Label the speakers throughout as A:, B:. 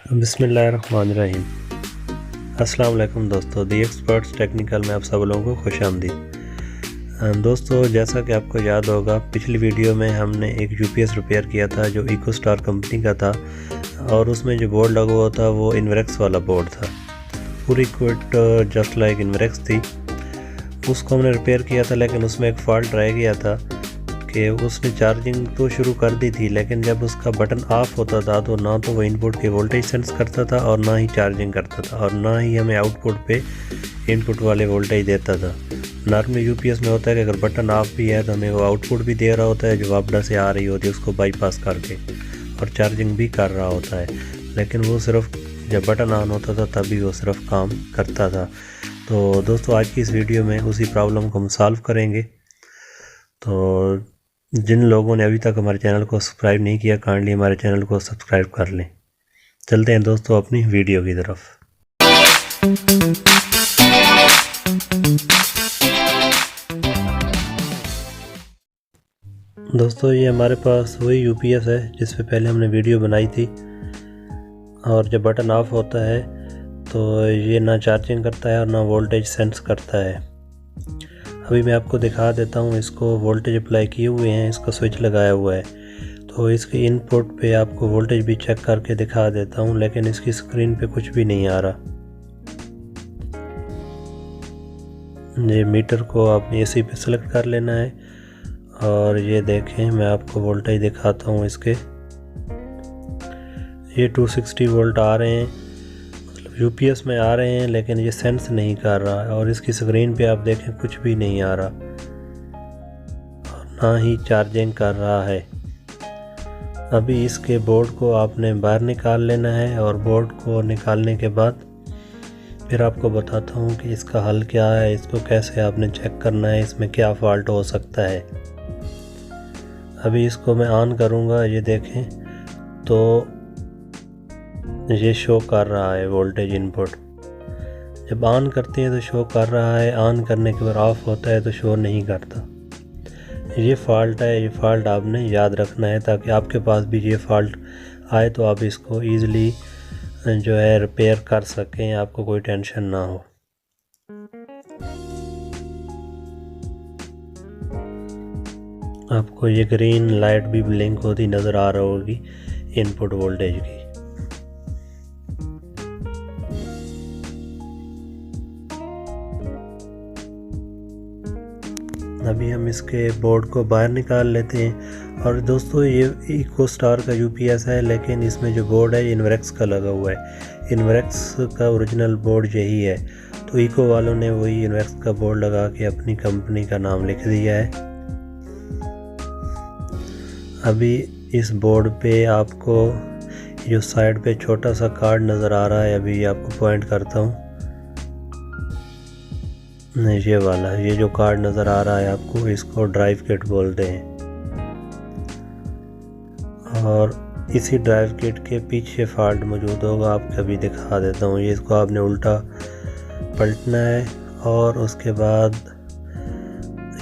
A: बिस्मिल्लाहिर्रहमानिर्रहीम। अस्सलाम वालेकुम दोस्तों, दी एक्सपर्ट्स टेक्निकल में आप सब लोगों को खुशामदीद। दोस्तों, जैसा कि आपको याद होगा, पिछली वीडियो में हमने एक यूपीएस रिपेयर किया था जो इको स्टार कंपनी का था और उसमें जो बोर्ड लगा हुआ था वो इन्वेरेक्स वाला बोर्ड था। पूरी किट जस्ट लाइक इन्वेरेक्स थी। उसको हमने रिपेयर किया था, लेकिन उसमें एक फ़ॉल्ट रह गया था कि उसने चार्जिंग तो शुरू कर दी थी, लेकिन जब उसका बटन ऑफ होता था तो ना तो वो इनपुट के वोल्टेज सेंस करता था और ना ही चार्जिंग करता था और ना ही हमें आउटपुट पे इनपुट वाले वोल्टेज देता था। नॉर्मली यूपीएस में होता है कि अगर बटन ऑफ भी है तो हमें वो आउटपुट भी दे रहा होता है जो वापडा से आ रही होती है उसको बाईपास करके, और चार्जिंग भी कर रहा होता है। लेकिन वो सिर्फ जब बटन ऑन होता था तभी वो सिर्फ काम करता था। तो दोस्तों, आज की इस वीडियो में उसी प्रॉब्लम को हम सॉल्व करेंगे। तो जिन लोगों ने अभी तक हमारे चैनल को सब्सक्राइब नहीं किया, काइंडली हमारे चैनल को सब्सक्राइब कर लें। चलते हैं दोस्तों अपनी वीडियो की तरफ। दोस्तों, ये हमारे पास वही यूपीएस है जिस पे पहले हमने वीडियो बनाई थी, और जब बटन ऑफ होता है तो ये ना चार्जिंग करता है और ना वोल्टेज सेंस करता है। अभी मैं आपको दिखा देता हूँ। इसको वोल्टेज अप्लाई किए हुए हैं, इसका स्विच लगाया हुआ है, तो इसके इनपुट पे आपको वोल्टेज भी चेक करके दिखा देता हूँ, लेकिन इसकी स्क्रीन पे कुछ भी नहीं आ रहा। ये मीटर को आपने एसी पे सेलेक्ट कर लेना है और ये देखें, मैं आपको वोल्टेज दिखाता हूँ इसके। ये 260 वोल्ट आ रहे हैं, यूपीएस में आ रहे हैं, लेकिन ये सेंस नहीं कर रहा है और इसकी स्क्रीन पे आप देखें कुछ भी नहीं आ रहा और ना ही चार्जिंग कर रहा है। अभी इसके बोर्ड को आपने बाहर निकाल लेना है और बोर्ड को निकालने के बाद फिर आपको बताता हूँ कि इसका हल क्या है, इसको कैसे आपने चेक करना है, इसमें क्या फॉल्ट हो सकता है। अभी इसको मैं ऑन करूँगा, ये देखें तो ये शो कर रहा है वोल्टेज इनपुट। जब ऑन करते हैं तो शो कर रहा है, ऑन करने के बाद ऑफ होता है तो शो नहीं करता। ये फॉल्ट है, ये फॉल्ट आपने याद रखना है ताकि आपके पास भी ये फॉल्ट आए तो आप इसको ईज़िली जो है रिपेयर कर सकें, आपको कोई टेंशन ना हो। आपको ये ग्रीन लाइट भी ब्लिंक होती नज़र आ रही होगी इनपुट वोल्टेज की। अभी हम इसके बोर्ड को बाहर निकाल लेते हैं। और दोस्तों, ये इको स्टार का यूपीएस है, लेकिन इसमें जो बोर्ड है इन्वेरेक्स का लगा हुआ है। इन्वेरेक्स का ओरिजिनल बोर्ड यही है, तो इको वालों ने वही इन्वेरेक्स का बोर्ड लगा के अपनी कंपनी का नाम लिख दिया है। अभी इस बोर्ड पे आपको जो साइड पे छोटा सा कार्ड नज़र आ रहा है, अभी आपको पॉइंट करता हूँ, ये वाला, ये जो कार्ड नज़र आ रहा है आपको, इसको ड्राइव किट बोलते हैं। और इसी ड्राइव किट के पीछे फॉल्ट मौजूद होगा, आपको अभी दिखा देता हूँ। ये इसको आपने उल्टा पलटना है और उसके बाद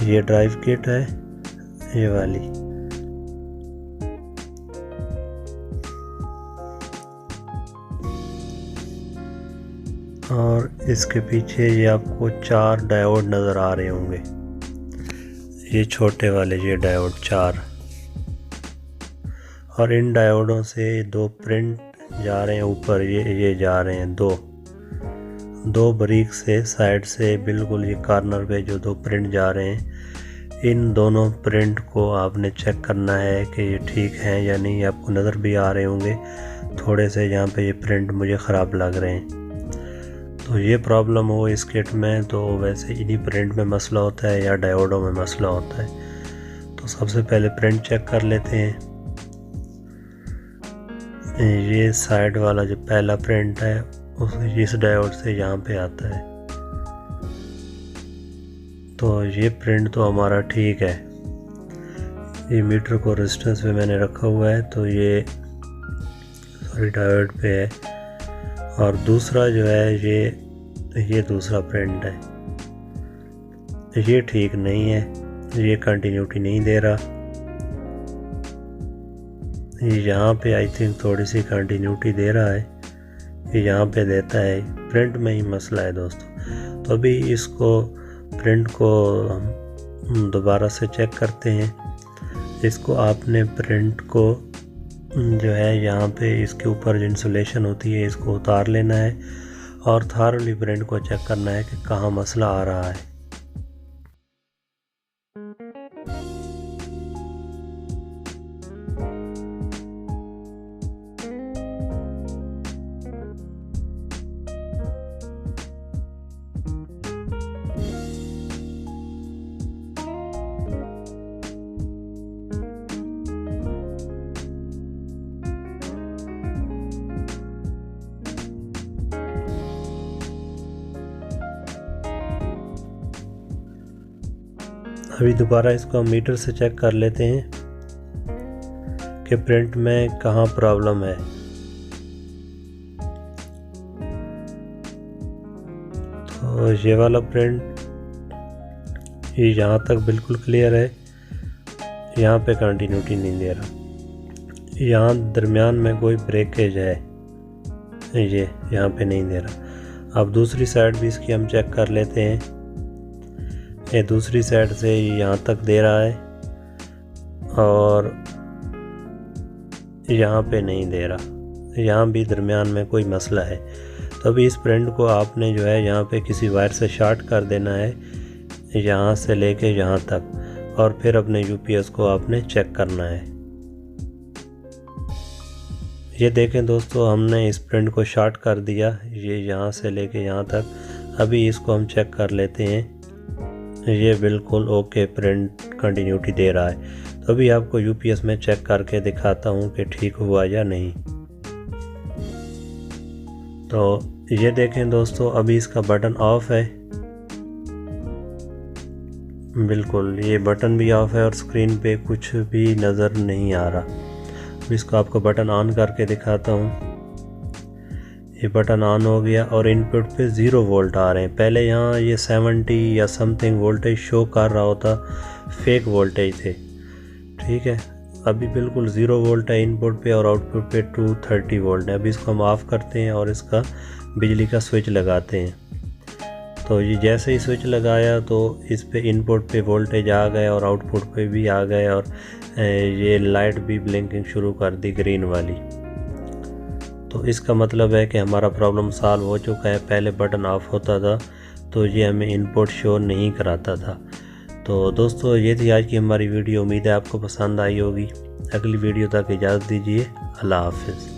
A: ये ड्राइव किट है, ये वाली, और इसके पीछे ये आपको 4 डायोड नज़र आ रहे होंगे, ये छोटे वाले, ये डायोड 4, और इन डायोडों से 2 प्रिंट जा रहे हैं ऊपर, ये जा रहे हैं 2 बरीक से साइड से, बिल्कुल ये कॉर्नर पे जो 2 प्रिंट जा रहे हैं, इन दोनों प्रिंट को आपने चेक करना है कि ये ठीक हैं या नहीं। आपको नज़र भी आ रहे होंगे थोड़े से, यहाँ पे ये प्रिंट मुझे ख़राब लग रहे हैं। तो ये प्रॉब्लम हो इस किट में, तो वैसे इन्हीं प्रिंट में मसला होता है या डायोडों में मसला होता है। तो सबसे पहले प्रिंट चेक कर लेते हैं। ये साइड वाला जो पहला प्रिंट है उस इस डायोड से यहाँ पे आता है, तो ये प्रिंट तो हमारा ठीक है। ये मीटर को रेजिस्टेंस पे मैंने रखा हुआ है, तो ये डायोड पे है। और दूसरा जो है ये दूसरा प्रिंट है, ये ठीक नहीं है, ये कंटिन्यूटी नहीं दे रहा। यहाँ पे आई थिंक थोड़ी सी कंटिन्यूटी दे रहा है, यहाँ पे देता है। प्रिंट में ही मसला है दोस्तों। तो अभी इसको प्रिंट को हम दोबारा से चेक करते हैं। इसको आपने प्रिंट को जो है यहाँ पे इसके ऊपर जो इंसुलेशन होती है इसको उतार लेना है और थारोली प्रिंट को चेक करना है कि कहाँ मसला आ रहा है। अभी दोबारा इसको हम मीटर से चेक कर लेते हैं कि प्रिंट में कहाँ प्रॉब्लम है। तो ये वाला प्रिंट ये यहाँ तक बिल्कुल क्लियर है, यहाँ पे कंटिन्यूटी नहीं दे रहा। यहाँ दरमियान में कोई ब्रेकेज है, ये यहाँ पे नहीं दे रहा। अब दूसरी साइड भी इसकी हम चेक कर लेते हैं। ये दूसरी साइड से यहाँ तक दे रहा है और यहाँ पे नहीं दे रहा, यहाँ भी दरमियान में कोई मसला है। तो अभी इस प्रिंट को आपने जो है यहाँ पे किसी वायर से शॉर्ट कर देना है, यहाँ से लेके यहाँ तक, और फिर अपने यूपीएस को आपने चेक करना है। ये देखें दोस्तों, हमने इस प्रिंट को शॉर्ट कर दिया, ये यहाँ से लेके यहाँ तक। अभी इसको हम चेक कर लेते हैं। ये बिल्कुल ओके प्रिंट कंटिन्यूटी दे रहा है। तो अभी आपको यूपीएस में चेक करके दिखाता हूँ कि ठीक हुआ या नहीं। तो ये देखें दोस्तों, अभी इसका बटन ऑफ है, बिल्कुल ये बटन भी ऑफ है और स्क्रीन पे कुछ भी नज़र नहीं आ रहा। इसको आपको बटन ऑन करके दिखाता हूँ। ये बटन ऑन हो गया और इनपुट पे 0 वोल्ट आ रहे हैं। पहले यहाँ ये 70 या समथिंग वोल्टेज शो कर रहा होता, फेक वोल्टेज थे। ठीक है, अभी बिल्कुल 0 वोल्ट है इनपुट पे और आउटपुट पे 230 वोल्ट है। अभी इसको हम ऑफ़ करते हैं और इसका बिजली का स्विच लगाते हैं। तो ये जैसे ही स्विच लगाया तो इस पे इनपुट पे वोल्टेज आ गए और आउटपुट पे भी आ गए और ये लाइट भी ब्लिंकिंग शुरू कर दी ग्रीन वाली। तो इसका मतलब है कि हमारा प्रॉब्लम सॉल्व हो चुका है। पहले बटन ऑफ होता था तो ये हमें इनपुट शो नहीं कराता था। तो दोस्तों ये थी आज की हमारी वीडियो। उम्मीद है आपको पसंद आई होगी। अगली वीडियो तक इजाज़त दीजिए। अल्लाह हाफ़िज़।